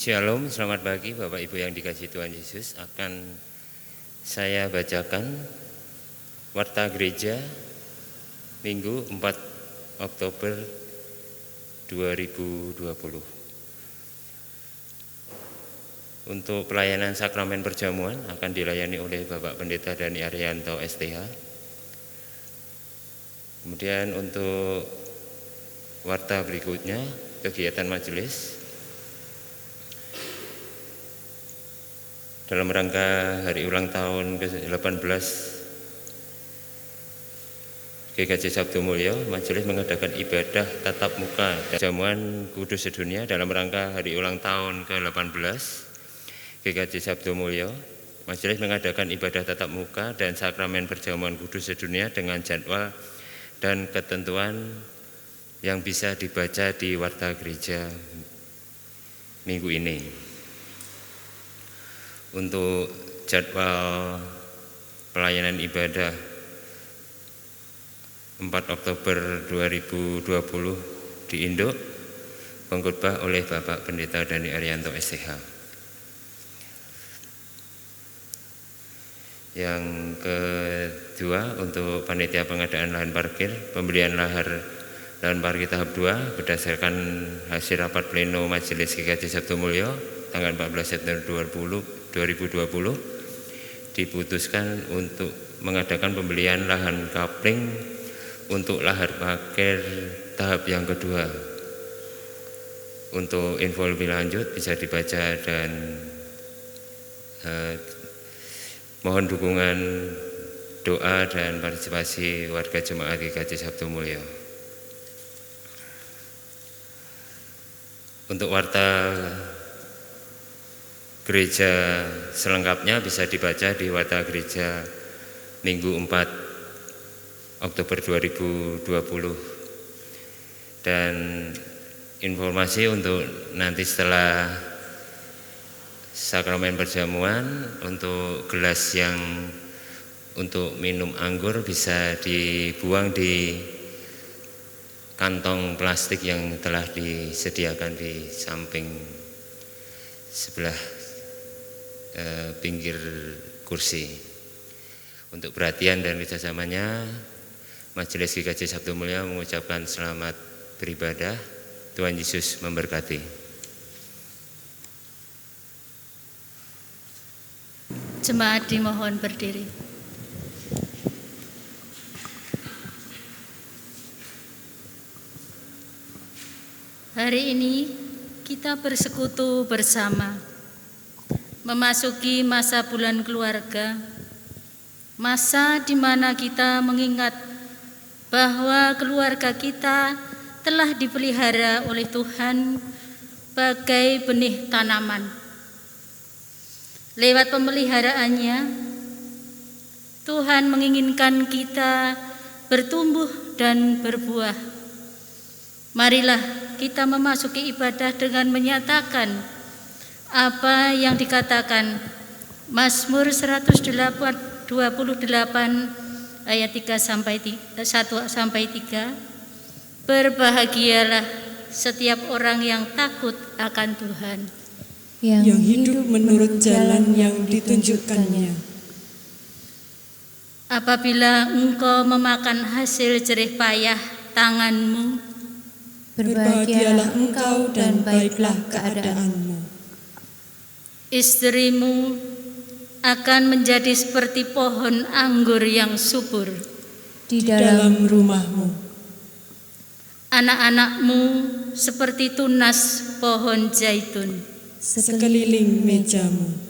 Shalom, selamat pagi Bapak Ibu yang dikasihi Tuhan Yesus. Akan saya bacakan Warta Gereja Minggu 4 Oktober 2020. Untuk pelayanan sakramen perjamuan akan dilayani oleh Bapak Pendeta Dani Arianto STH. Kemudian untuk warta berikutnya, kegiatan majelis dalam rangka hari ulang tahun ke-18 GKJ Sabtu Mulyo, majelis mengadakan ibadah tatap muka perjamuan kudus sedunia dalam rangka hari ulang tahun ke-18 GKJ Sabtu Mulyo. Majelis mengadakan ibadah tatap muka dan sakramen perjamuan kudus sedunia dengan jadwal dan ketentuan yang bisa dibaca di Warta Gereja minggu ini. Untuk jadwal pelayanan ibadah 4 Oktober 2020 di Induk, pengkhotbah oleh Bapak Pendeta Dani Arianto STH. Yang kedua, untuk panitia pengadaan lahan parkir, pembelian lahan parkir tahap 2 berdasarkan hasil rapat pleno Majelis GKJ Sabtu Mulyo tanggal 14 September 2020 diputuskan untuk mengadakan pembelian lahan kapling untuk lahan parkir tahap yang kedua. Untuk info lebih lanjut bisa dibaca dan mohon dukungan doa dan partisipasi warga jemaat GKJ Sabtu Mulyo. Untuk warta gereja selengkapnya bisa dibaca di Warta Gereja Minggu 4 Oktober 2020. Dan informasi untuk nanti setelah sakramen perjamuan, untuk gelas yang untuk minum anggur bisa dibuang di kantong plastik yang telah disediakan di samping sebelah pinggir kursi. Untuk perhatian dan kerjasamanya, Majelis GKJ Sabtu Mulyo mengucapkan selamat beribadah. Tuhan Yesus memberkati. Jemaat dimohon berdiri. Hari ini kita bersekutu bersama memasuki masa bulan keluarga, masa di mana kita mengingat bahwa keluarga kita telah dipelihara oleh Tuhan bagai benih tanaman. Lewat pemeliharaannya, Tuhan menginginkan kita bertumbuh dan berbuah. Marilah kita memasuki ibadah dengan menyatakan apa yang dikatakan Mazmur 128 ayat 1 sampai 3. Berbahagialah setiap orang yang takut akan Tuhan, yang hidup menurut jalan yang ditunjukkannya. Apabila engkau memakan hasil jerih payah tanganmu, berbahagialah engkau dan baiklah keadaanmu. Istrimu akan menjadi seperti pohon anggur yang subur di dalam rumahmu. Anak-anakmu seperti tunas pohon zaitun sekeliling mejamu.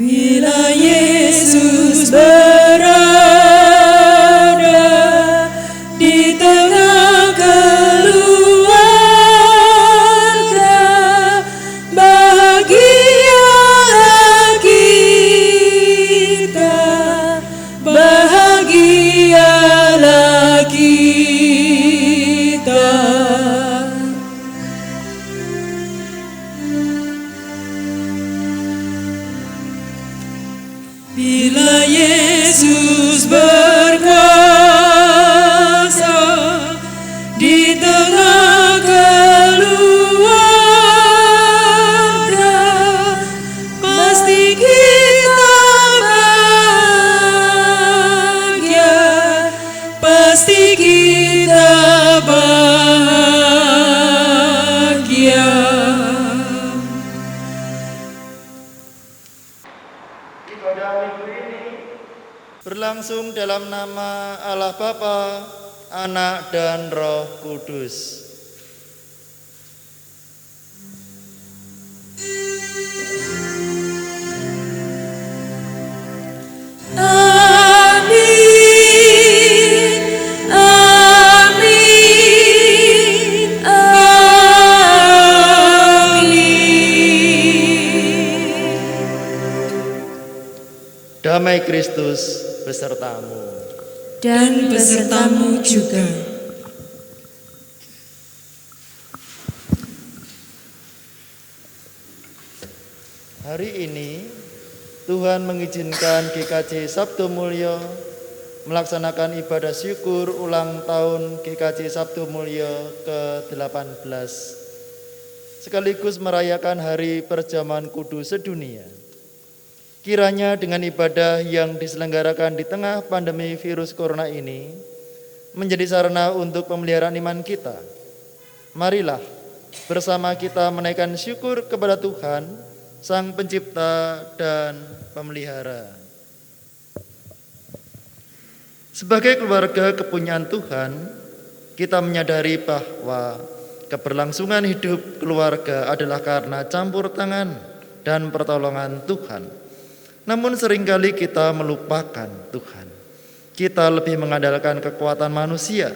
Bila Yesus berada di tengah keluarga, berlangsung dalam nama Allah Bapa, Anak dan Roh Kudus. Damai Kristus besertamu. Dan besertamu juga. Hari ini Tuhan mengizinkan GKJ Sabtu Mulyo melaksanakan ibadah syukur ulang tahun GKJ Sabtu Mulyo ke-18 sekaligus merayakan Hari Perjamuan Kudus Sedunia. Kiranya dengan ibadah yang diselenggarakan di tengah pandemi virus corona ini menjadi sarana untuk pemeliharaan iman kita. Marilah bersama kita menaikkan syukur kepada Tuhan, Sang Pencipta dan Pemelihara. Sebagai keluarga kepunyaan Tuhan, kita menyadari bahwa keberlangsungan hidup keluarga adalah karena campur tangan dan pertolongan Tuhan. Namun seringkali kita melupakan Tuhan. Kita lebih mengandalkan kekuatan manusia.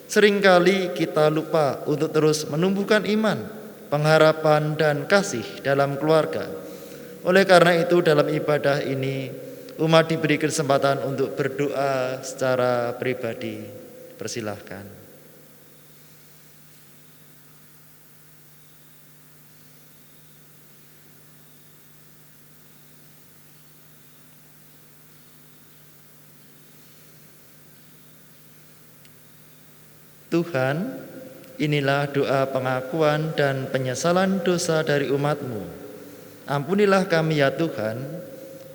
Seringkali kita lupa untuk terus menumbuhkan iman, pengharapan dan kasih dalam keluarga. Oleh karena itu dalam ibadah ini umat diberi kesempatan untuk berdoa secara pribadi. Persilahkan. Tuhan, inilah doa pengakuan dan penyesalan dosa dari umat-Mu. Ampunilah kami ya Tuhan,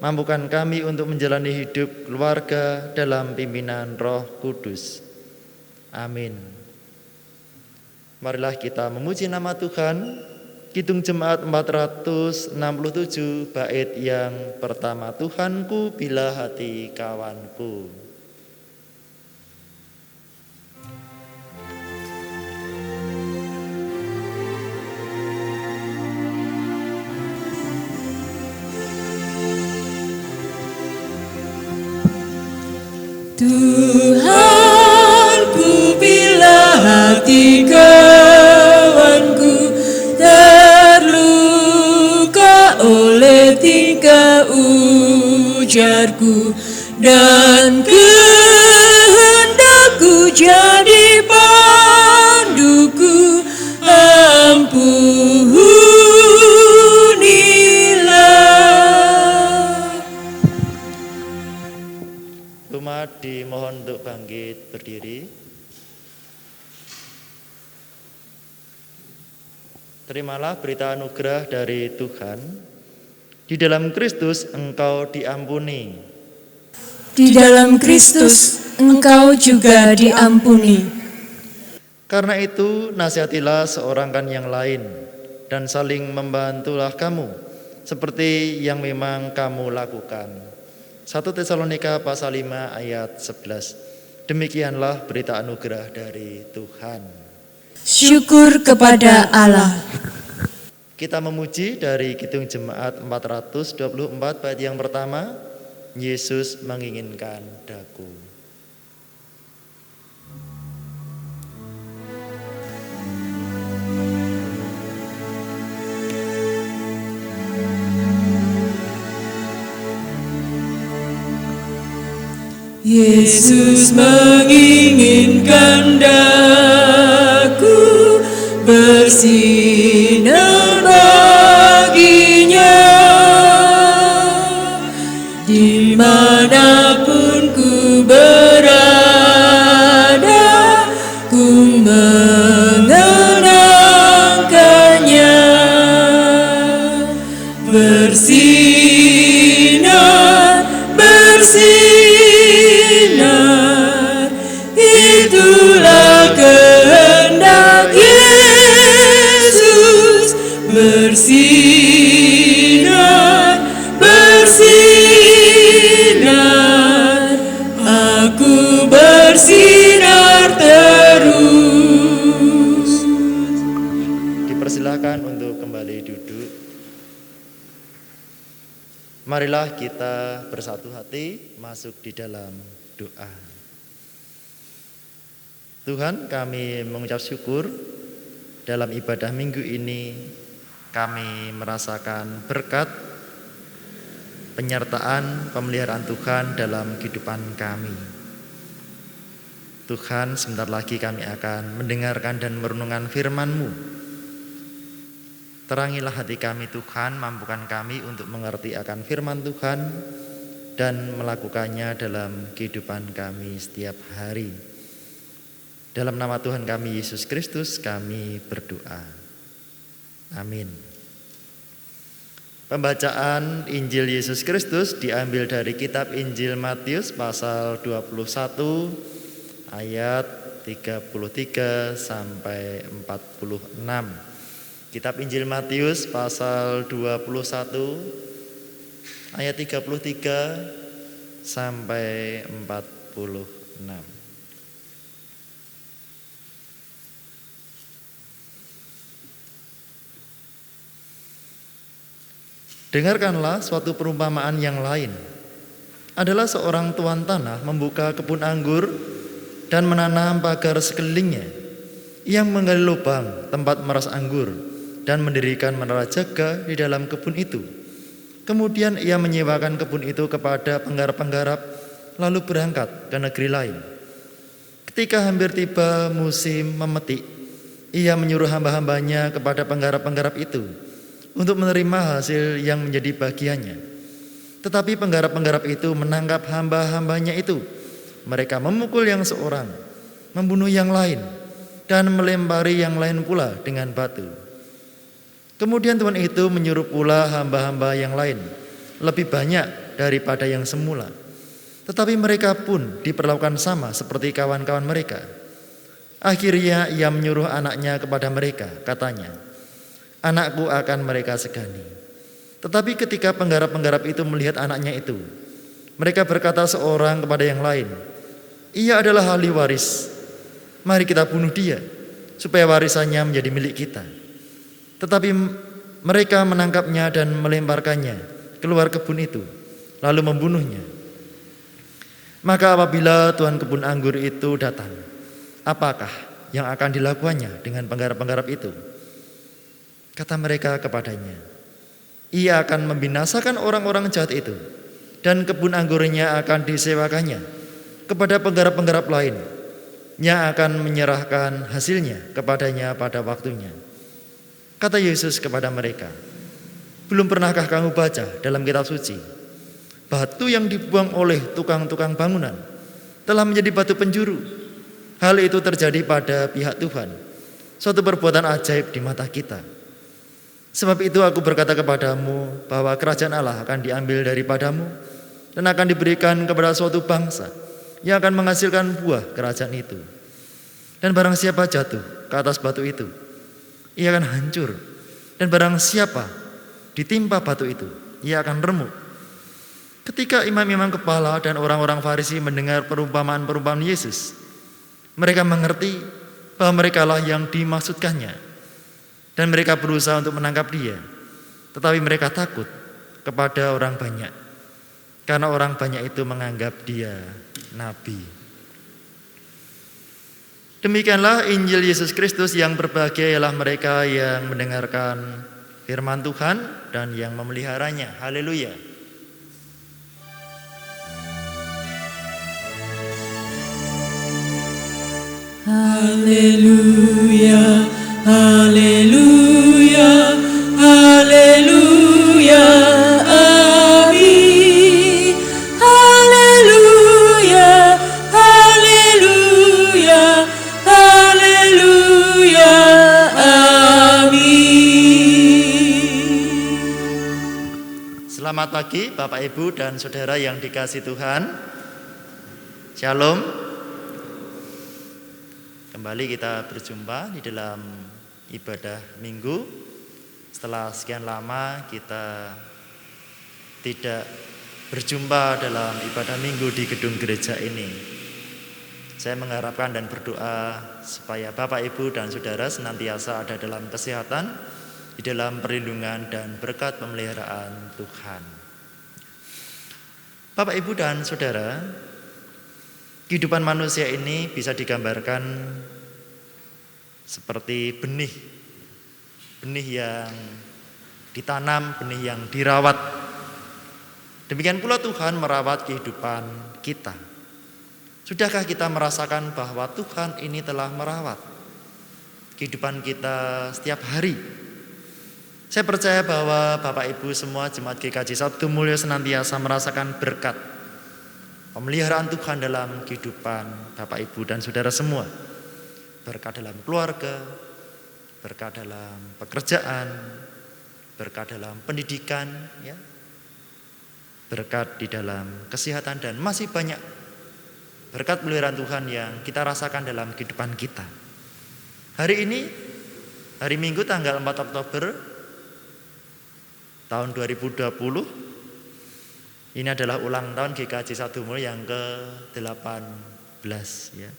mampukan kami untuk menjalani hidup keluarga dalam pimpinan Roh Kudus. Amin. Marilah kita memuji nama Tuhan. Kidung Jemaat 467 bait yang pertama. Tuhanku bila hati kawanku. Tuhanku bila hati kawanku terluka oleh tingkah ujarku dan kehendakku jadi panduku, Umat dimohon untuk bangkit berdiri. Terimalah berita anugerah dari Tuhan. Di dalam Kristus engkau diampuni. Di dalam Kristus engkau juga diampuni. Karena itu nasihatilah seorang kan yang lain dan saling membantulah kamu seperti yang memang kamu lakukan. 1 Tesalonika pasal 5 ayat 11. Demikianlah berita anugerah dari Tuhan. Syukur kepada Allah. Kita memuji dari Kidung Jemaat 424 bait yang pertama. Yesus menginginkan daku. Yesus menginginkan daku bersinar baginya, dimanapun ku berada, ku mengenangkannya. Bersinar, bersinar, itulah kehendak Yesus. Bersinar, bersinar, Marilah kita bersatu hati masuk di dalam doa. Tuhan, kami mengucap syukur dalam ibadah minggu ini kami merasakan berkat penyertaan pemeliharaan Tuhan dalam kehidupan kami. Tuhan, sebentar lagi kami akan mendengarkan dan merenungkan firman-Mu. Terangilah hati kami Tuhan, mampukan kami untuk mengerti akan firman Tuhan dan melakukannya dalam kehidupan kami setiap hari. Dalam nama Tuhan kami Yesus Kristus kami berdoa. Amin. Pembacaan Injil Yesus Kristus diambil dari kitab Injil Matius pasal 21 ayat 33 sampai 46. Kitab Injil Matius pasal 21 ayat 33 sampai 46. Dengarkanlah suatu perumpamaan yang lain. Adalah seorang tuan tanah membuka kebun anggur dan menanam pagar sekelilingnya. Ia menggali lubang tempat meras anggur dan mendirikan menara jaga di dalam kebun itu. Kemudian ia menyewakan kebun itu kepada penggarap-penggarap, lalu berangkat ke negeri lain. Ketika hampir tiba musim memetik, ia menyuruh hamba-hambanya kepada penggarap-penggarap itu untuk menerima hasil yang menjadi bagiannya. Tetapi penggarap-penggarap itu menangkap hamba-hambanya itu. Mereka memukul yang seorang, membunuh yang lain, dan melempari yang lain pula dengan batu. Kemudian Tuhan itu menyuruh pula hamba-hamba yang lain, lebih banyak daripada yang semula. Tetapi mereka pun diperlakukan sama seperti kawan-kawan mereka. Akhirnya ia menyuruh anaknya kepada mereka, katanya, "Anakku akan mereka segani." Tetapi ketika penggarap-penggarap itu melihat anaknya itu, mereka berkata seorang kepada yang lain, "Ia adalah ahli waris. Mari kita bunuh dia, supaya warisannya menjadi milik kita." Tetapi mereka menangkapnya dan melemparkannya keluar kebun itu, lalu membunuhnya. Maka apabila tuan kebun anggur itu datang, apakah yang akan dilakukannya dengan penggarap-penggarap itu? Kata mereka kepadanya, "Ia akan membinasakan orang-orang jahat itu, dan kebun anggurnya akan disewakannya kepada penggarap-penggarap lain, yang akan menyerahkan hasilnya kepadanya pada waktunya." Kata Yesus kepada mereka, "Belum pernahkah kamu baca dalam kitab suci, batu yang dibuang oleh tukang-tukang bangunan telah menjadi batu penjuru? Hal itu terjadi pada pihak Tuhan, suatu perbuatan ajaib di mata kita. Sebab itu aku berkata kepadamu bahwa kerajaan Allah akan diambil daripadamu dan akan diberikan kepada suatu bangsa yang akan menghasilkan buah kerajaan itu. Dan barang siapa jatuh ke atas batu itu, ia akan hancur, dan barang siapa ditimpa batu itu, ia akan remuk." Ketika imam-imam kepala dan orang-orang Farisi mendengar perumpamaan-perumpamaan Yesus, mereka mengerti bahwa merekalah yang dimaksudkannya, dan mereka berusaha untuk menangkap dia. Tetapi mereka takut kepada orang banyak, karena orang banyak itu menganggap dia nabi. Demikianlah Injil Yesus Kristus. Yang berbahagia ialah mereka yang mendengarkan firman Tuhan dan yang memeliharanya. Haleluya. Haleluya, haleluya, haleluya, amin. Haleluya, haleluya, haleluya, amin. Selamat pagi Bapak Ibu dan Saudara yang dikasihi Tuhan. Shalom. Kembali kita berjumpa di dalam ibadah minggu. Setelah sekian lama kita tidak berjumpa dalam ibadah minggu di gedung gereja ini. Saya mengharapkan dan berdoa supaya Bapak, Ibu, dan Saudara senantiasa ada dalam kesehatan, di dalam perlindungan dan berkat pemeliharaan Tuhan. Bapak, Ibu, dan Saudara, kehidupan manusia ini bisa digambarkan seperti benih. Benih yang ditanam, benih yang dirawat. Demikian pula Tuhan merawat kehidupan kita. Sudahkah kita merasakan bahwa Tuhan ini telah merawat kehidupan kita setiap hari? Saya percaya bahwa Bapak Ibu semua Jemaat GKJ Sabtu Mulyo senantiasa merasakan berkat pemeliharaan Tuhan dalam kehidupan Bapak Ibu dan Saudara semua. Berkat dalam keluarga, berkat dalam pekerjaan, berkat dalam pendidikan, ya, berkat di dalam kesehatan, dan masih banyak berkat pemeliharaan Tuhan yang kita rasakan dalam kehidupan kita. Hari ini, hari Minggu tanggal 4 Oktober tahun 2020, ini adalah ulang tahun GKJ Sabtu Mulyo yang ke-18, ya.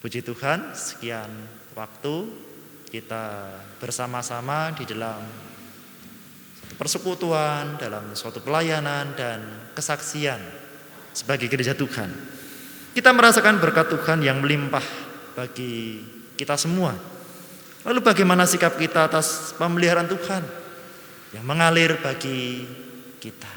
Puji Tuhan, sekian waktu kita bersama-sama di dalam persekutuan, dalam suatu pelayanan dan kesaksian sebagai gereja Tuhan. Kita merasakan berkat Tuhan yang melimpah bagi kita semua. Lalu bagaimana sikap kita atas pemeliharaan Tuhan yang mengalir bagi kita?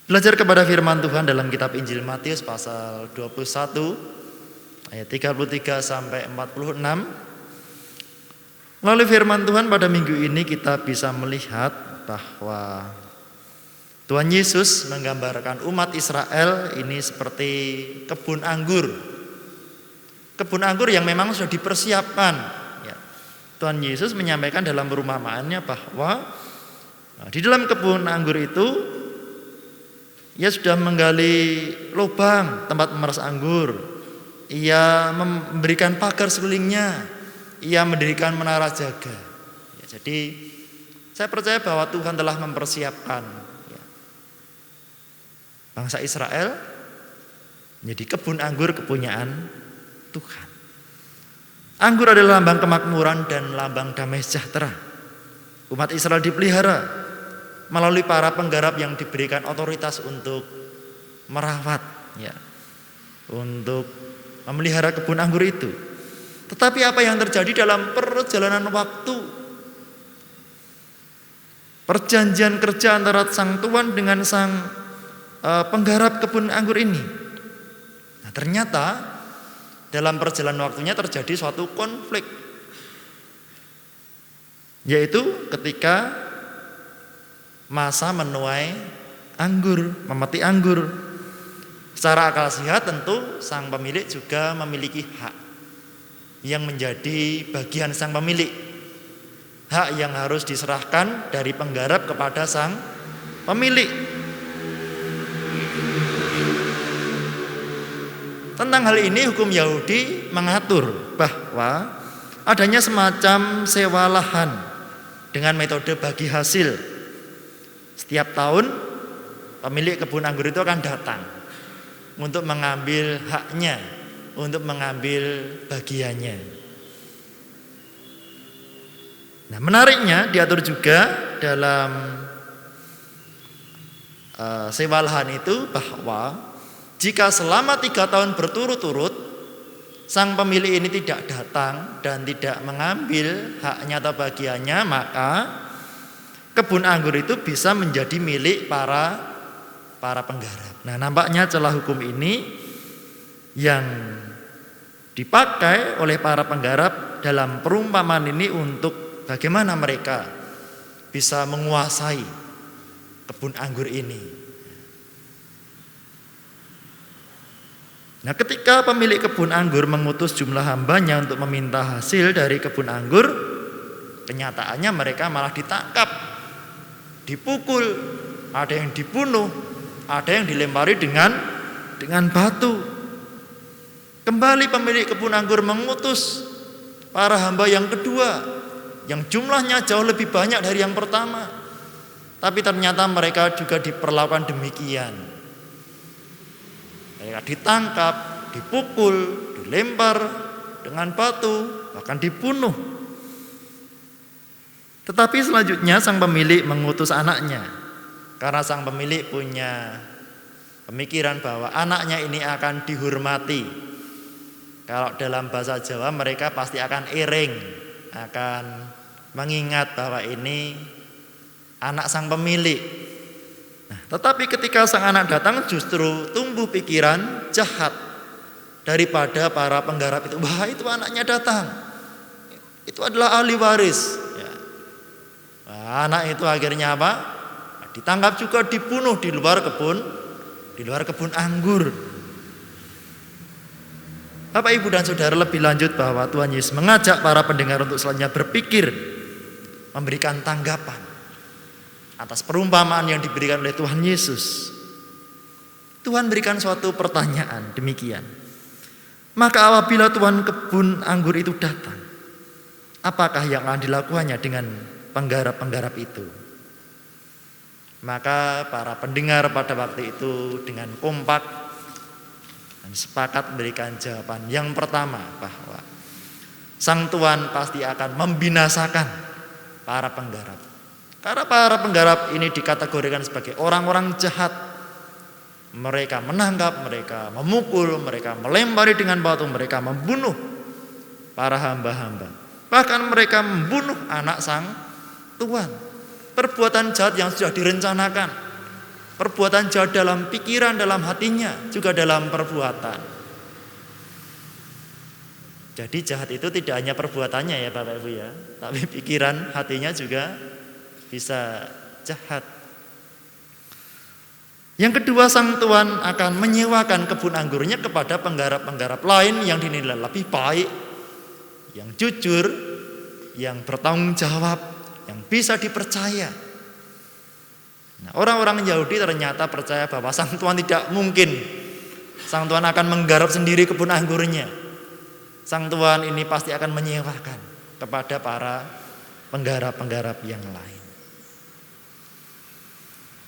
Belajar kepada firman Tuhan dalam kitab Injil Matius pasal 21 ayat 33 sampai 46. Melalui firman Tuhan pada minggu ini kita bisa melihat bahwa Tuhan Yesus menggambarkan umat Israel ini seperti kebun anggur. Kebun anggur yang memang sudah dipersiapkan, ya. Tuhan Yesus menyampaikan dalam perumpamaannya bahwa di dalam kebun anggur itu ia sudah menggali lubang tempat memeras anggur. Ia memberikan pagar sekelilingnya. Ia mendirikan menara jaga. Ya, jadi saya percaya bahwa Tuhan telah mempersiapkan, ya, bangsa Israel menjadi kebun anggur kepunyaan Tuhan. Anggur adalah lambang kemakmuran dan lambang damai sejahtera. Umat Israel dipelihara melalui para penggarap yang diberikan otoritas untuk merawat, ya, untuk memelihara kebun anggur itu. Tetapi apa yang terjadi dalam perjalanan waktu, perjanjian kerja antara sang tuan dengan sang penggarap kebun anggur ini? Nah, ternyata dalam perjalanan waktunya terjadi suatu konflik, yaitu ketika masa menuai anggur, memetik anggur. Secara akal sehat tentu sang pemilik juga memiliki hak yang menjadi bagian sang pemilik. Hak yang harus diserahkan dari penggarap kepada sang pemilik. Tentang hal ini hukum Yahudi mengatur bahwa adanya semacam sewa lahan dengan metode bagi hasil. Setiap tahun pemilik kebun anggur itu akan datang untuk mengambil haknya, untuk mengambil bagiannya. Nah, menariknya diatur juga dalam sewa lahan itu bahwa jika selama 3 tahun berturut-turut sang pemilik ini tidak datang dan tidak mengambil haknya atau bagiannya, maka kebun anggur itu bisa menjadi milik para penggarap. Nah, nampaknya celah hukum ini yang dipakai oleh para penggarap dalam perumpamaan ini untuk bagaimana mereka bisa menguasai kebun anggur ini. Nah, ketika pemilik kebun anggur mengutus jumlah hambanya untuk meminta hasil dari kebun anggur, kenyataannya mereka malah ditangkap, dipukul, ada yang dibunuh, ada yang dilempari dengan batu. Kembali pemilik kebun anggur mengutus para hamba yang kedua, yang jumlahnya jauh lebih banyak dari yang pertama. Tapi ternyata mereka juga diperlakukan demikian. Mereka ditangkap, dipukul, dilempar dengan batu, bahkan dibunuh. Tetapi selanjutnya sang pemilik mengutus anaknya Karena sang pemilik punya pemikiran bahwa anaknya ini akan dihormati. Kalau dalam bahasa Jawa mereka pasti akan iring, akan mengingat bahwa ini anak sang pemilik. Nah, tetapi ketika sang anak datang justru tumbuh pikiran jahat daripada para penggarap itu. Wah, itu anaknya datang, itu adalah ahli waris ya. Nah, anak itu akhirnya apa? Ditangkap juga, dibunuh di luar kebun anggur. Bapak, Ibu dan Saudara, lebih lanjut bahwa Tuhan Yesus mengajak para pendengar untuk selanjutnya berpikir, memberikan tanggapan atas perumpamaan yang diberikan oleh Tuhan Yesus. Tuhan berikan suatu pertanyaan demikian. Maka apabila Tuhan kebun anggur itu datang, apakah yang akan dilakukannya dengan penggarap-penggarap itu? Maka para pendengar pada waktu itu dengan kompak dan sepakat memberikan jawaban yang pertama, bahwa sang tuan pasti akan membinasakan para penggarap. Karena para penggarap ini dikategorikan sebagai orang-orang jahat. Mereka menangkap, mereka memukul, mereka melempari dengan batu, mereka membunuh para hamba-hamba. Bahkan mereka membunuh anak sang tuan. Perbuatan jahat yang sudah direncanakan, perbuatan jahat dalam pikiran, dalam hatinya, juga dalam perbuatan. Jadi jahat itu tidak hanya perbuatannya ya Bapak Ibu ya, tapi pikiran, hatinya juga bisa jahat. Yang kedua, sang tuan akan menyewakan kebun anggurnya kepada penggarap-penggarap lain yang dinilai lebih baik, yang jujur, yang bertanggung jawab, yang bisa dipercaya. Nah, orang-orang Yahudi ternyata percaya bahwa sang tuan tidak mungkin sang tuan akan menggarap sendiri kebun anggurnya. Sang tuan ini pasti akan menyewakan kepada para penggarap-penggarap yang lain.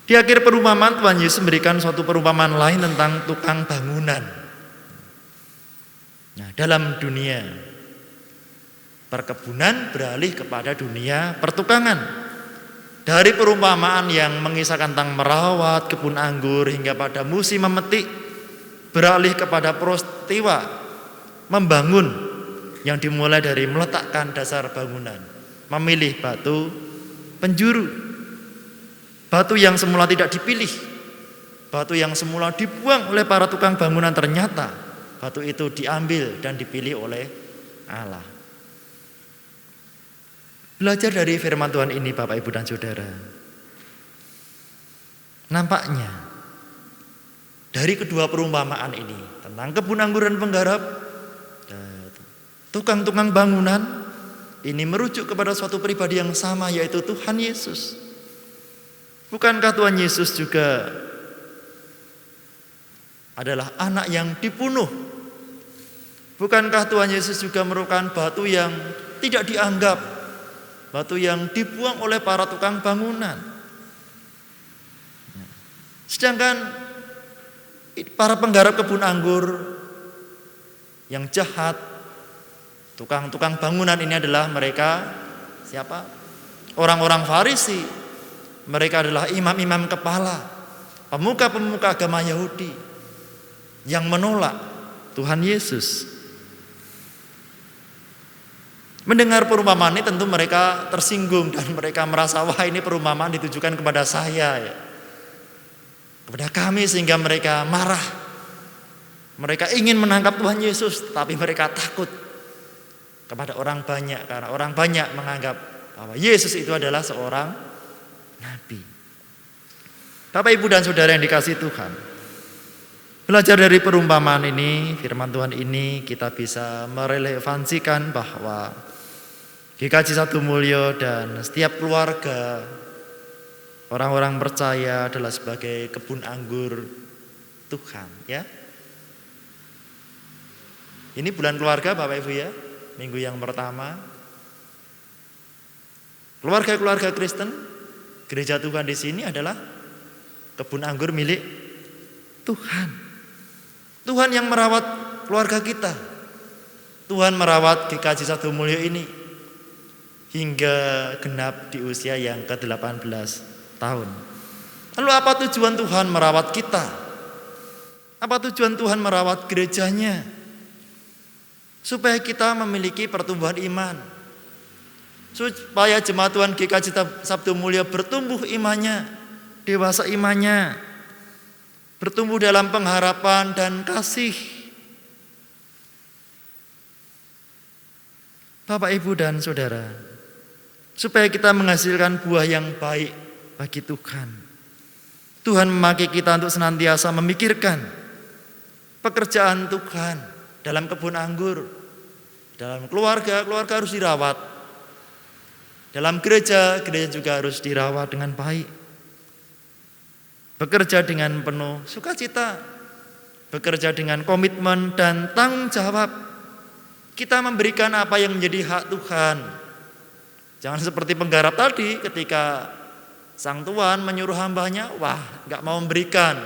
Di akhir perumpamaan, Tuhan Yesus memberikan suatu perumpamaan lain tentang tukang bangunan. Nah, dalam dunia perkebunan beralih kepada dunia pertukangan. Dari perumpamaan yang mengisahkan tentang merawat kebun anggur hingga pada musim memetik, beralih kepada peristiwa membangun yang dimulai dari meletakkan dasar bangunan, memilih batu penjuru, batu yang semula tidak dipilih, batu yang semula dibuang oleh para tukang bangunan, ternyata batu itu diambil dan dipilih oleh Allah. Belajar dari firman Tuhan ini Bapak, Ibu dan Saudara, nampaknya dari kedua perumpamaan ini tentang kebun anggur dan penggarap, tukang-tukang bangunan, ini merujuk kepada suatu pribadi yang sama, yaitu Tuhan Yesus. Bukankah Tuhan Yesus juga adalah anak yang dibunuh? Bukankah Tuhan Yesus juga merupakan batu yang tidak dianggap, batu yang dibuang oleh para tukang bangunan? Sedangkan para penggarap kebun anggur yang jahat, tukang-tukang bangunan ini adalah mereka siapa? Orang-orang Farisi. Mereka adalah imam-imam kepala, pemuka-pemuka agama Yahudi yang menolak Tuhan Yesus. Mendengar perumpamaan ini tentu mereka tersinggung dan mereka merasa, wah, ini perumpamaan ditujukan kepada saya ya, kepada kami, sehingga mereka marah. Mereka ingin menangkap Tuhan Yesus, tapi mereka takut kepada orang banyak, karena orang banyak menganggap bahwa Yesus itu adalah seorang nabi. Bapak, Ibu dan Saudara yang dikasihi Tuhan, belajar dari perumpamaan ini, firman Tuhan ini, kita bisa merelevansikan bahwa GKJ Sabtu Mulyo dan setiap keluarga orang-orang percaya adalah sebagai kebun anggur Tuhan ya. Ini bulan keluarga Bapak Ibu ya, minggu yang pertama. Keluarga-keluarga Kristen, gereja Tuhan di sini adalah kebun anggur milik Tuhan. Tuhan yang merawat keluarga kita. Tuhan merawat GKJ Sabtu Mulyo ini hingga genap di usia yang ke-18 tahun. Lalu apa tujuan Tuhan merawat kita? Apa tujuan Tuhan merawat gerejanya? Supaya kita memiliki pertumbuhan iman. Supaya jemaat Tuhan GKJ Sabtu Mulia bertumbuh imannya, dewasa imannya, bertumbuh dalam pengharapan dan kasih. Bapak, Ibu, dan Saudara, supaya kita menghasilkan buah yang baik bagi Tuhan. Tuhan memakai kita untuk senantiasa memikirkan pekerjaan Tuhan dalam kebun anggur, dalam keluarga harus dirawat, dalam gereja juga harus dirawat dengan baik. Bekerja dengan penuh sukacita, bekerja dengan komitmen dan tanggung jawab. Kita memberikan apa yang menjadi hak Tuhan. Jangan seperti penggarap tadi ketika sang tuan menyuruh hambanya, gak mau memberikan.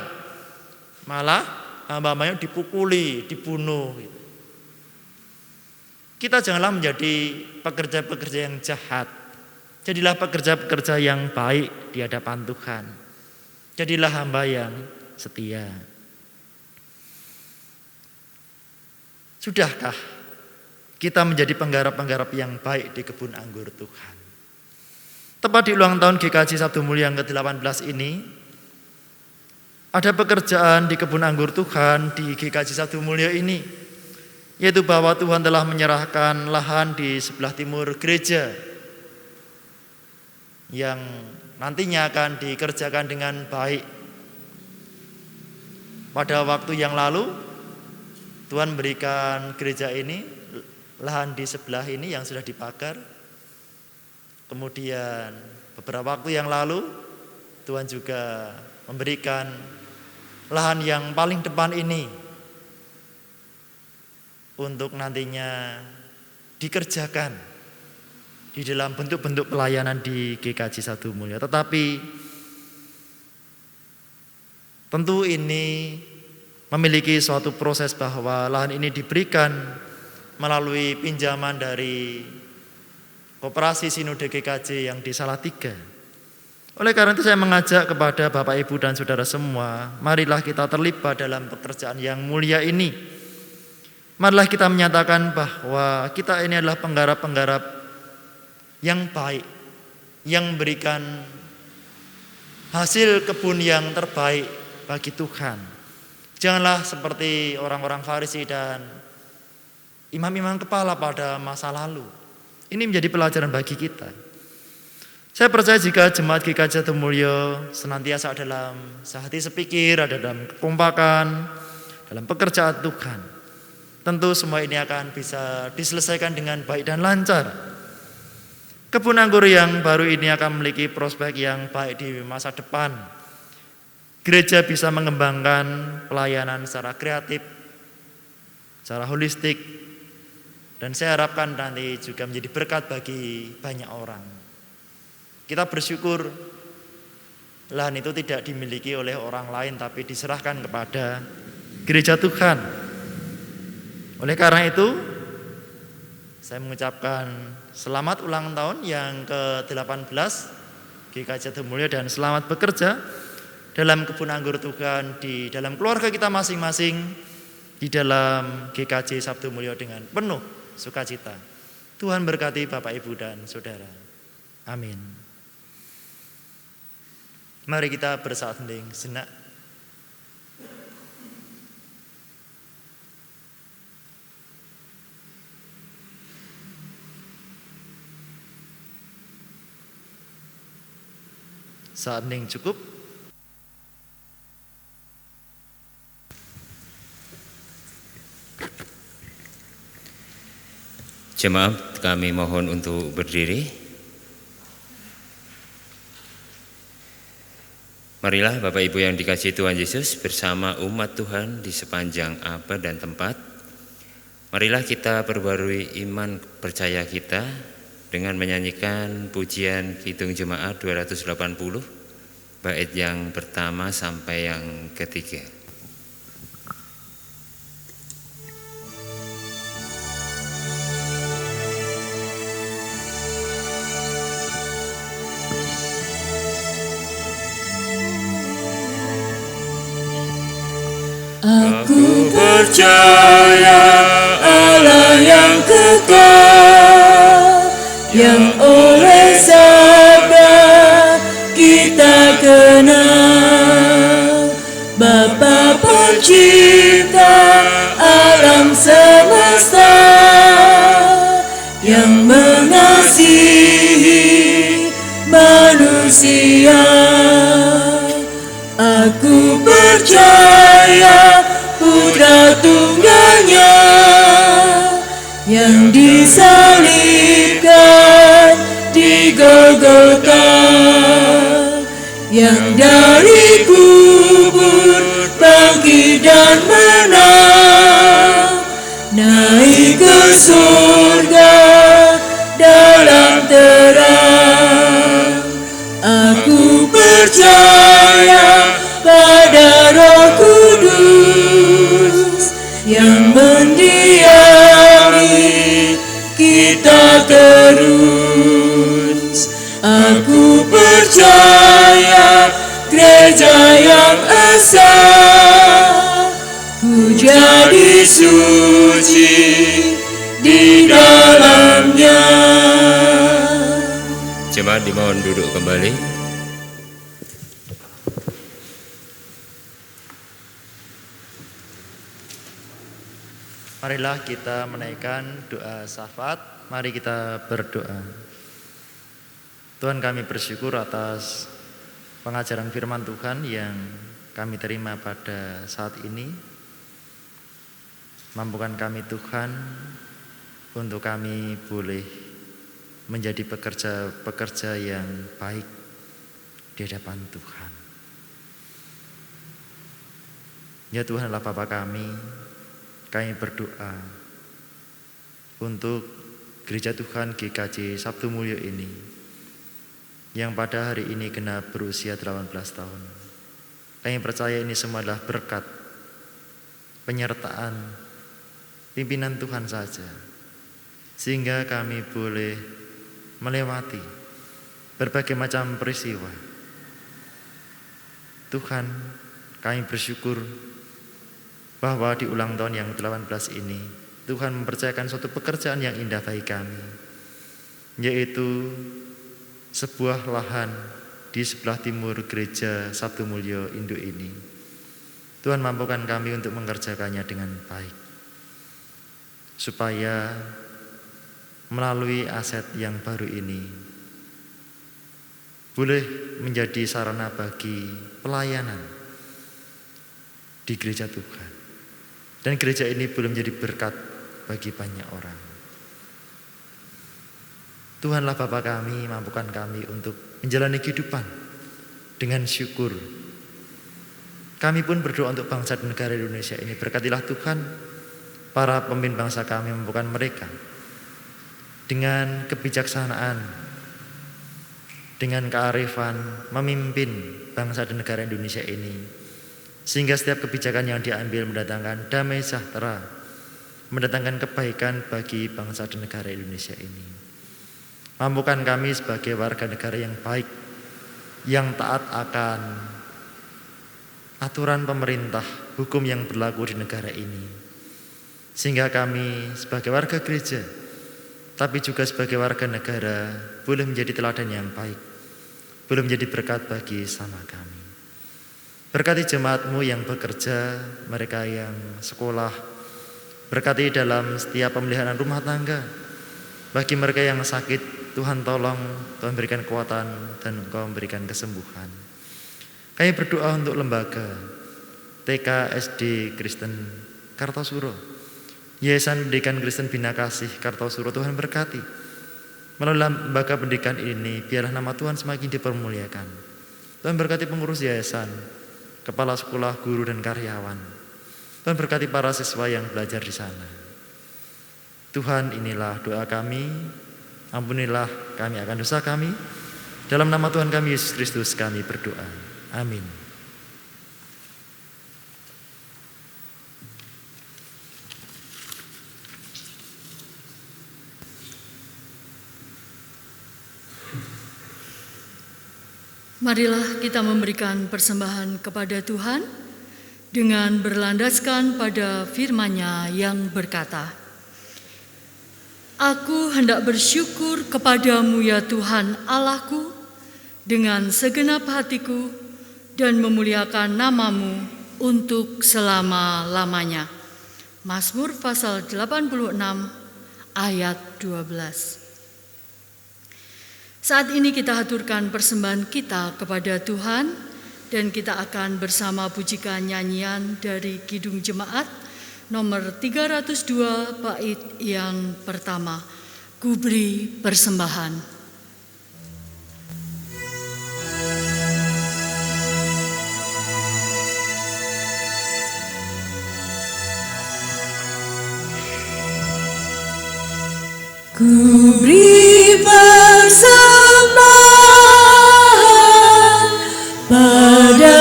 Malah hambanya dipukuli, dibunuh. Kita janganlah menjadi pekerja-pekerja yang jahat. Jadilah pekerja-pekerja yang baik di hadapan Tuhan. Jadilah hamba yang setia. Sudahkah kita menjadi penggarap-penggarap yang baik di kebun anggur Tuhan? Tepat di ulang tahun GKJ Sabtu Mulia yang ke-18 ini, ada pekerjaan di kebun anggur Tuhan di GKJ Sabtu Mulia ini, yaitu bahwa Tuhan telah menyerahkan lahan di sebelah timur gereja yang nantinya akan dikerjakan dengan baik. Pada waktu yang lalu Tuhan berikan gereja ini lahan di sebelah ini yang sudah dipagar. Kemudian beberapa waktu yang lalu Tuhan juga memberikan lahan yang paling depan ini untuk nantinya dikerjakan di dalam bentuk-bentuk pelayanan di GKJ Sabtu Mulia. Tetapi tentu ini memiliki suatu proses bahwa lahan ini diberikan melalui pinjaman dari Koperasi Sinode GKJ yang di Salatiga. Oleh karena itu saya mengajak kepada Bapak, Ibu, dan Saudara semua, marilah kita terlibat dalam pekerjaan yang mulia ini. Marilah kita menyatakan bahwa kita ini adalah penggarap-penggarap yang baik, yang memberikan hasil kebun yang terbaik bagi Tuhan. Janganlah seperti orang-orang Farisi dan imam-imam kepala pada masa lalu. Ini menjadi pelajaran bagi kita. Saya percaya jika jemaat GKJ Sabtu Mulia senantiasa dalam sehati sepikir, ada dalam kekompakan, dalam pekerjaan Tuhan, tentu semua ini akan bisa diselesaikan dengan baik dan lancar. Kebun anggur yang baru ini akan memiliki prospek yang baik di masa depan. Gereja bisa mengembangkan pelayanan secara kreatif, secara holistik, dan saya harapkan nanti juga menjadi berkat bagi banyak orang. Kita bersyukur lahan itu tidak dimiliki oleh orang lain, tapi diserahkan kepada gereja Tuhan. Oleh karena itu, saya mengucapkan selamat ulang tahun yang ke-18 GKJ Sabtu Mulia dan selamat bekerja dalam kebun anggur Tuhan, di dalam keluarga kita masing-masing, di dalam GKJ Sabtu Mulia dengan penuh sukacita. Tuhan berkati Bapak, Ibu, dan Saudara. Amin. Mari kita bersatu hening sejenak. Saat hening cukup. Jemaat, kami mohon untuk berdiri. Marilah Bapak Ibu yang dikasihi Tuhan Yesus bersama umat Tuhan di sepanjang abad dan tempat. Marilah kita perbarui iman percaya kita dengan menyanyikan pujian Kidung Jemaat 280, bait yang pertama sampai yang ketiga. Aku percaya Allah yang kekal, yang oleh sabda kita kenal, Bapa pencipta alam semesta, yang mengasihi manusia. Aku percaya Putra Tunggalnya yang disalibkan di Golgota, yang dari kubur bangkit dan menang, naik ke surga dalam terang. Aku percaya pada Roh Kudus yang mendiami kita terus. Aku percaya gereja yang esa, ku jadi suci di dalamnya. Jemaat dimohon duduk kembali. Marilah kita menaikkan doa syafaat. Mari kita berdoa. Tuhan, kami bersyukur atas pengajaran firman Tuhan yang kami terima pada saat ini. Mampukan kami Tuhan untuk kami boleh menjadi pekerja-pekerja yang baik di hadapan Tuhan. Ya Tuhan adalah Bapa kami berdoa untuk Gereja Tuhan GKJ Sabtu Mulyo ini yang pada hari ini genap berusia 18 tahun. Kami percaya ini semua adalah berkat penyertaan pimpinan Tuhan saja, sehingga kami boleh melewati berbagai macam peristiwa. Tuhan, kami bersyukur bahwa di ulang tahun yang 18 ini Tuhan mempercayakan suatu pekerjaan yang indah bagi kami, yaitu sebuah lahan di sebelah timur Gereja Sabtu Mulyo Induk ini. Tuhan mampukan kami untuk mengerjakannya dengan baik, supaya melalui aset yang baru ini boleh menjadi sarana bagi pelayanan di gereja Tuhan. Dan gereja ini boleh menjadi berkat bagi banyak orang. Tuhanlah Bapa kami, mampukan kami untuk menjalani kehidupan dengan syukur. Kami pun berdoa untuk bangsa dan negara Indonesia ini. Berkatilah Tuhan para pemimpin bangsa kami, mampukan mereka dengan kebijaksanaan, dengan kearifan memimpin bangsa dan negara Indonesia ini, sehingga setiap kebijakan yang diambil mendatangkan damai sejahtera, mendatangkan kebaikan bagi bangsa dan negara Indonesia ini. Mampukan kami sebagai warga negara yang baik, yang taat akan aturan pemerintah, hukum yang berlaku di negara ini, sehingga kami sebagai warga gereja, tapi juga sebagai warga negara, boleh menjadi teladan yang baik, boleh menjadi berkat bagi sama kami. Berkati jemaat-Mu yang bekerja, mereka yang sekolah, berkati dalam setiap pemeliharaan rumah tangga. Bagi mereka yang sakit, Tuhan tolong, Tuhan berikan kekuatan dan Engkau memberikan kesembuhan. Kami berdoa untuk lembaga TK SD Kristen Kartosuro, Yayasan Pendidikan Kristen Bina Kasih Kartosuro. Tuhan berkati melalui lembaga pendidikan ini, biarlah nama Tuhan semakin dipermuliakan. Tuhan berkati pengurus yayasan, kepala sekolah, guru dan karyawan. Tuhan berkati para siswa yang belajar di sana. Tuhan, inilah doa kami. Ampunilah kami akan dosa kami. Dalam nama Tuhan kami Yesus Kristus kami berdoa. Amin. Marilah kita memberikan persembahan kepada Tuhan dengan berlandaskan pada firman-Nya yang berkata, "Aku hendak bersyukur kepadamu ya Tuhan Allahku dengan segenap hatiku dan memuliakan namamu untuk selama-lamanya." Mazmur pasal 86 ayat 12. Saat ini kita haturkan persembahan kita kepada Tuhan dan kita akan bersama pujikan nyanyian dari Kidung Jemaat nomor 302 bait yang pertama, "Ku beri persembahan." Ku beri persembahan pada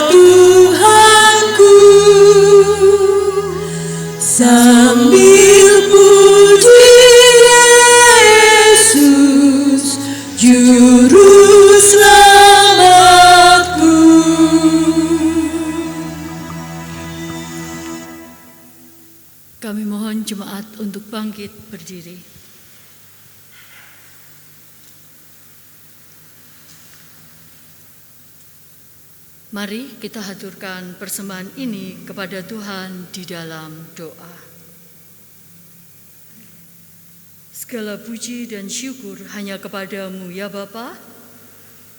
Tuhanku sambil puji Yesus Juru Selamatku. Kami mohon jemaat untuk bangkit berdiri. Mari kita haturkan persembahan ini kepada Tuhan di dalam doa. Segala puji dan syukur hanya kepadamu ya Bapa,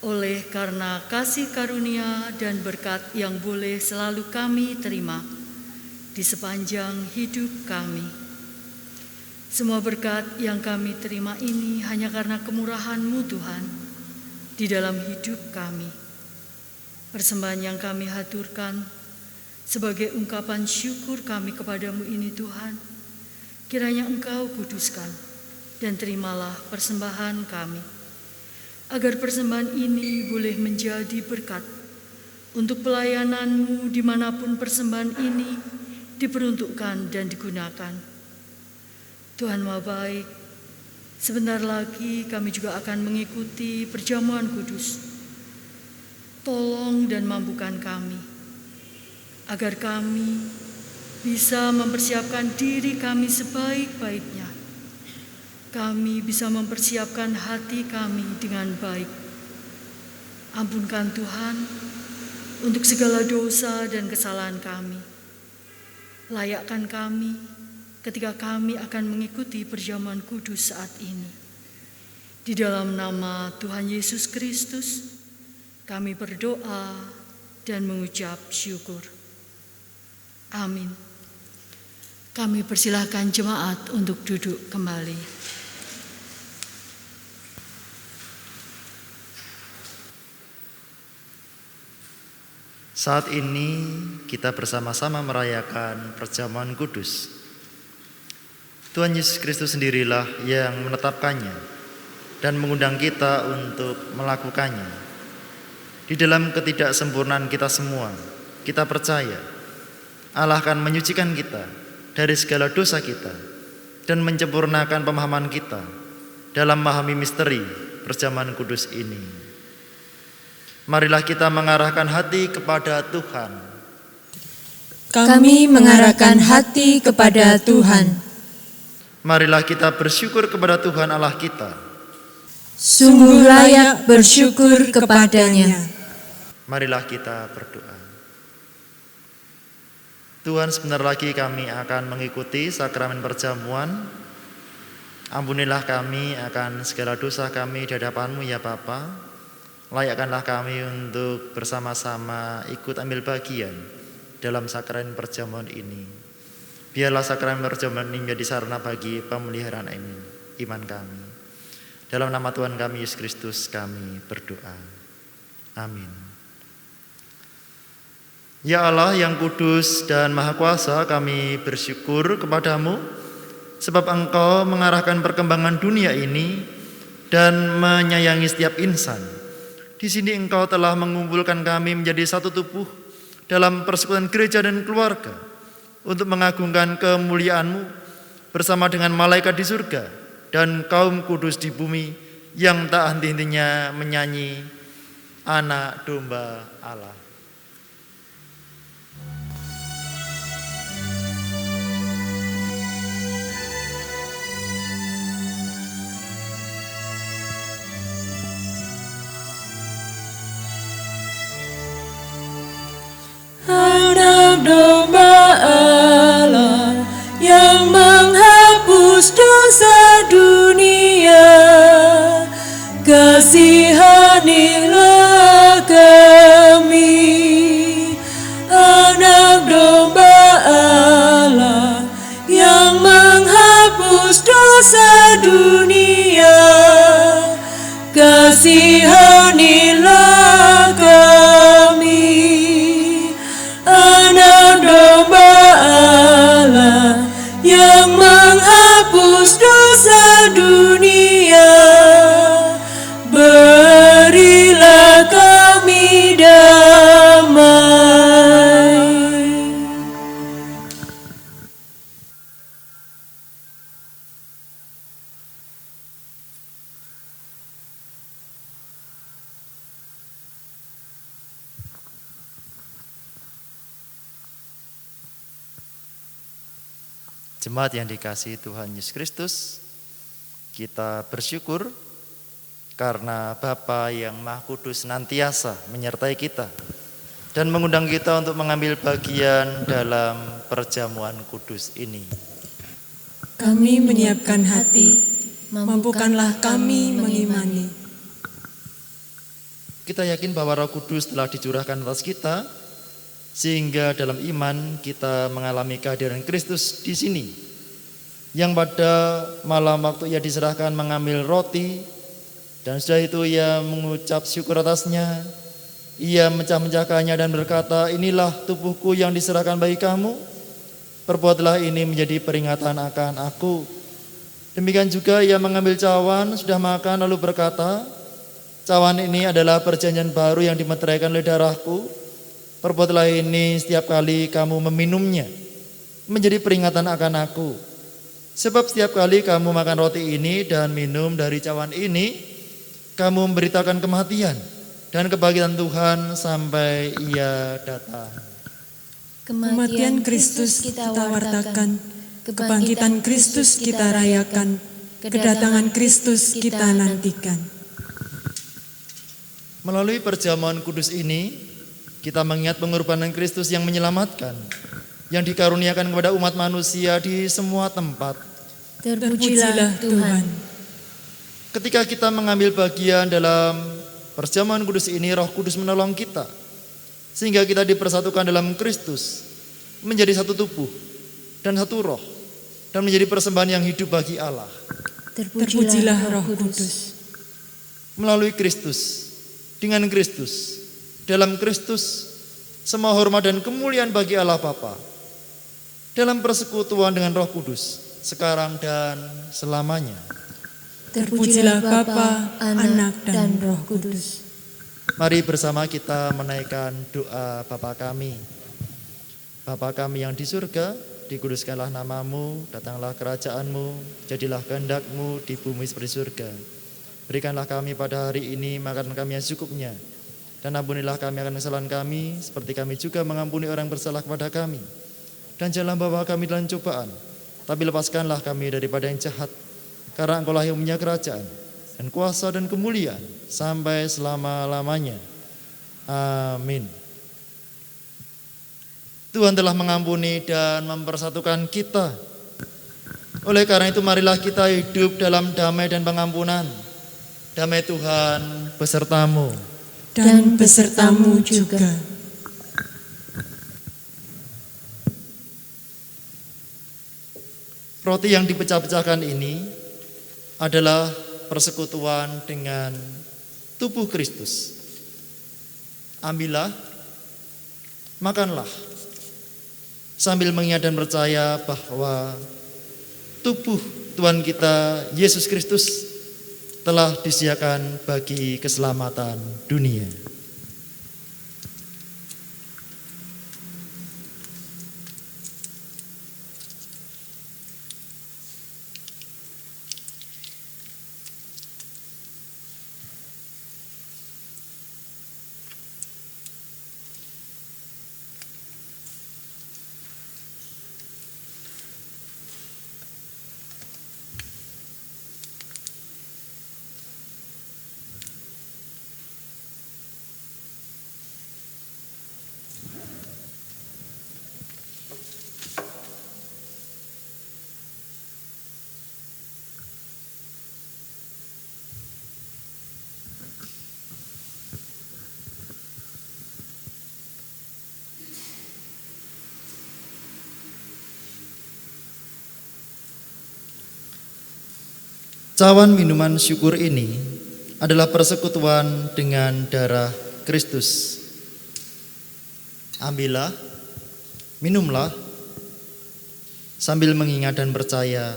oleh karena kasih karunia dan berkat yang boleh selalu kami terima di sepanjang hidup kami. Semua berkat yang kami terima ini hanya karena kemurahan-Mu Tuhan di dalam hidup kami. Persembahan yang kami haturkan sebagai ungkapan syukur kami kepadamu ini Tuhan, kiranya Engkau kuduskan dan terimalah persembahan kami, agar persembahan ini boleh menjadi berkat untuk pelayanan-Mu dimanapun persembahan ini diperuntukkan dan digunakan. Tuhan Maha Baik, sebentar lagi kami juga akan mengikuti perjamuan kudus. Tolong dan mampukan kami, agar kami bisa mempersiapkan diri kami sebaik-baiknya. Kami bisa mempersiapkan hati kami dengan baik. Ampunkan Tuhan untuk segala dosa dan kesalahan kami. Layakkan kami ketika kami akan mengikuti perjamuan kudus saat ini. Di dalam nama Tuhan Yesus Kristus, kami berdoa dan mengucap syukur. Amin. Kami persilahkan jemaat untuk duduk kembali. Saat ini kita bersama-sama merayakan perjamuan kudus. Tuhan Yesus Kristus sendirilah yang menetapkannya dan mengundang kita untuk melakukannya. Di dalam ketidaksempurnaan kita semua, kita percaya Allah akan menyucikan kita dari segala dosa kita dan menyempurnakan pemahaman kita dalam memahami misteri perjamuan kudus ini. Marilah kita mengarahkan hati kepada Tuhan. Kami mengarahkan hati kepada Tuhan. Marilah kita bersyukur kepada Tuhan Allah kita. Sungguh layak bersyukur kepadanya. Marilah kita berdoa. Tuhan, sebentar lagi kami akan mengikuti sakramen perjamuan. Ampunilah kami akan segala dosa kami di hadapan-Mu ya Bapa. Layakkanlah kami untuk bersama-sama ikut ambil bagian dalam sakramen perjamuan ini. Biarlah sakramen perjamuan ini menjadi sarana bagi pemeliharaan iman kami. Dalam nama Tuhan kami Yesus Kristus kami berdoa. Amin. Ya Allah yang kudus dan maha kuasa, kami bersyukur kepadamu sebab Engkau mengarahkan perkembangan dunia ini dan menyayangi setiap insan. Di sini Engkau telah mengumpulkan kami menjadi satu tubuh dalam persekutuan gereja dan keluarga untuk mengagungkan kemuliaan-Mu bersama dengan malaikat di surga dan kaum kudus di bumi yang tak henti-hentinya menyanyi Anak Domba Allah. dunia, kasihanilah kami. Anak domba Allah yang menghapus dosa dunia, kasihanilah kami. Anak domba Allah yang menghapus dosa dunia, berilah kami damai. Jemaat yang dikasihi Tuhan Yesus Kristus, kita bersyukur karena Bapa yang Maha Kudus senantiasa menyertai kita dan mengundang kita untuk mengambil bagian dalam perjamuan kudus ini. Kami menyiapkan hati, mampukanlah kami mengimani. Kita yakin bahwa Roh Kudus telah dicurahkan atas kita, sehingga dalam iman kita mengalami kehadiran Kristus di sini, yang pada malam waktu ia diserahkan mengambil roti, dan setelah itu ia mengucap syukur atasnya, ia mecah-mecahkannya dan berkata, inilah tubuhku yang diserahkan bagi kamu, perbuatlah ini menjadi peringatan akan aku. Demikian juga ia mengambil cawan, sudah makan lalu berkata, cawan ini adalah perjanjian baru yang dimeteraikan oleh darahku. Perbuatlah ini setiap kali kamu meminumnya, menjadi peringatan akan aku. Sebab setiap kali kamu makan roti ini dan minum dari cawan ini, kamu memberitakan kematian dan kebangkitan Tuhan sampai ia datang. Kematian Kristus kita wartakan, kebangkitan Kristus kita rayakan, kedatangan Kristus kita nantikan. Melalui perjamuan kudus ini, kita mengingat pengorbanan Kristus yang menyelamatkan, yang dikaruniakan kepada umat manusia di semua tempat. Terpujilah Tuhan. Ketika kita mengambil bagian dalam perjamuan kudus ini, Roh Kudus menolong kita, sehingga kita dipersatukan dalam Kristus, menjadi satu tubuh dan satu roh, dan menjadi persembahan yang hidup bagi Allah. Terpujilah Roh Kudus. Melalui Kristus, dengan Kristus, dalam Kristus, semua hormat dan kemuliaan bagi Allah Bapa, dalam persekutuan dengan Roh Kudus, sekarang dan selamanya. Terpujilah Bapa, Anak, dan Roh Kudus. Mari bersama kita menaikkan doa Bapa kami. Bapa kami yang di surga, dikuduskanlah namamu, datanglah kerajaanmu, jadilah kehendak-mu di bumi seperti surga. Berikanlah kami pada hari ini makanan kami yang secukupnya, dan ampunilah kami akan kesalahan kami, seperti kami juga mengampuni orang bersalah kepada kami. Dan janganlah bawa kami dalam cobaan, tapi lepaskanlah kami daripada yang jahat. Karena Engkau-lah yang punya kerajaan, dan kuasa dan kemuliaan, sampai selama-lamanya. Amin. Tuhan telah mengampuni dan mempersatukan kita. Oleh karena itu marilah kita hidup dalam damai dan pengampunan. Damai Tuhan besertamu. Dan besertamu juga. Roti yang dipecah-pecahkan ini adalah persekutuan dengan tubuh Kristus. Ambillah, makanlah, sambil mengingat dan percaya bahwa tubuh Tuhan kita Yesus Kristus telah disediakan bagi keselamatan dunia. Cawan minuman syukur ini adalah persekutuan dengan darah Kristus. Ambillah, minumlah, sambil mengingat dan percaya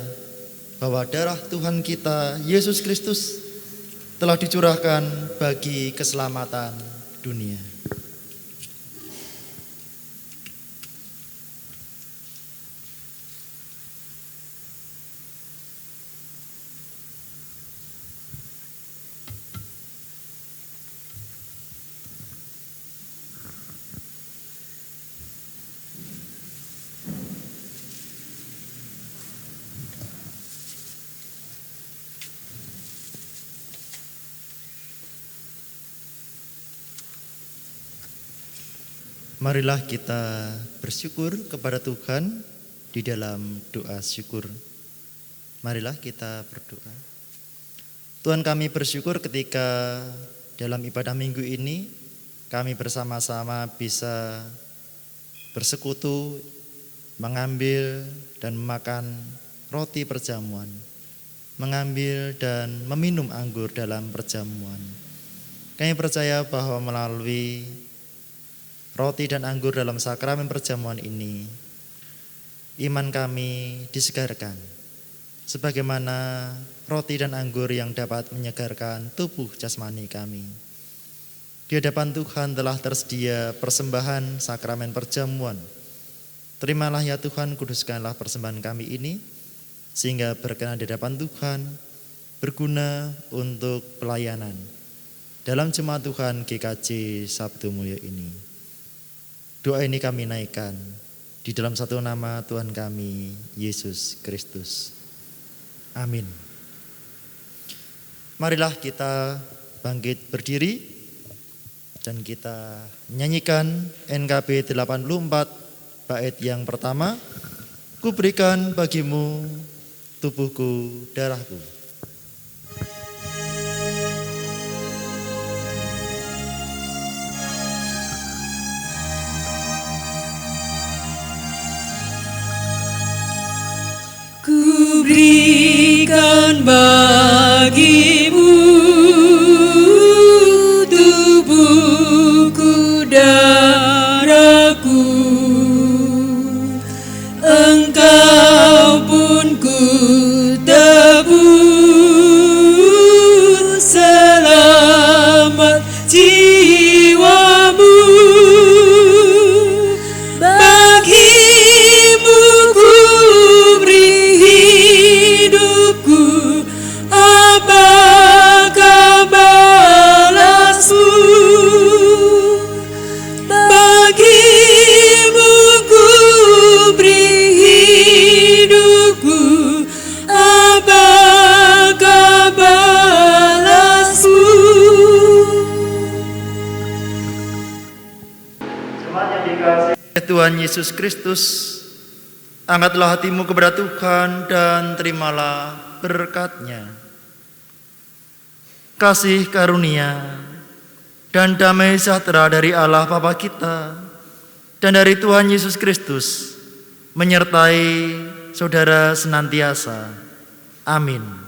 bahwa darah Tuhan kita Yesus Kristus telah dicurahkan bagi keselamatan dunia. Marilah kita bersyukur kepada Tuhan di dalam doa syukur. Marilah kita berdoa. Tuhan, kami bersyukur ketika dalam ibadah minggu ini kami bersama-sama bisa bersekutu, mengambil dan memakan roti perjamuan, mengambil dan meminum anggur dalam perjamuan. Kami percaya bahwa melalui roti dan anggur dalam sakramen perjamuan ini, iman kami disegarkan, sebagaimana roti dan anggur yang dapat menyegarkan tubuh jasmani kami. Di hadapan Tuhan telah tersedia persembahan sakramen perjamuan. Terimalah ya Tuhan, kuduskanlah persembahan kami ini, sehingga berkenan di hadapan Tuhan, berguna untuk pelayanan dalam jemaat Tuhan GKJ Sabtu Mulia ini. Doa ini kami naikkan di dalam satu nama Tuhan kami, Yesus Kristus. Amin. Marilah kita bangkit berdiri dan kita menyanyikan NKB 84 bait yang pertama, Ku berikan bagimu tubuhku, darahku. Ku berikan bagimu tubuhku, darahku, Engkau pun ku tebus, selamat jiwamu. Bagimu ku beri hidupku, apakah balasmu? Bagimu ku beri hidupku, apakah balasmu? Tuhan Yesus Kristus, angkatlah hatimu kepada Tuhan dan terimalah berkat-Nya. Kasih karunia dan damai sejahtera dari Allah Bapa kita dan dari Tuhan Yesus Kristus menyertai saudara senantiasa. Amin.